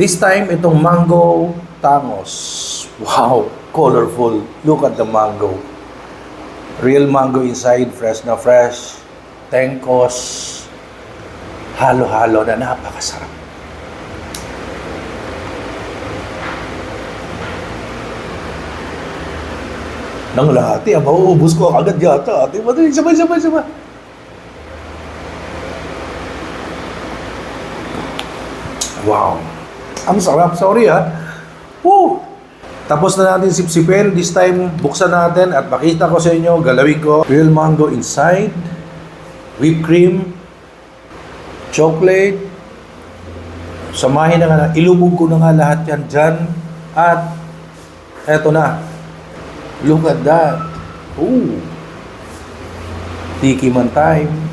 This time, itong mango tangos. Wow, colorful. Look at the mango. Real mango inside, fresh na fresh. Tengkos. Halo-halo na napakasarap. Nang lahat, mauubos ko agad yata. Sabay. Wow. Ang sarap. Sorry Woo! Tapos na natin sipsipin. This time, buksan natin at makita ko sa inyo, galawin ko. Real mango inside. Whipped cream. Chocolate. Samahin na nga. Ilubog ko na nga lahat yan dyan. At eto na. Look at that. Ooh. Tiki man time.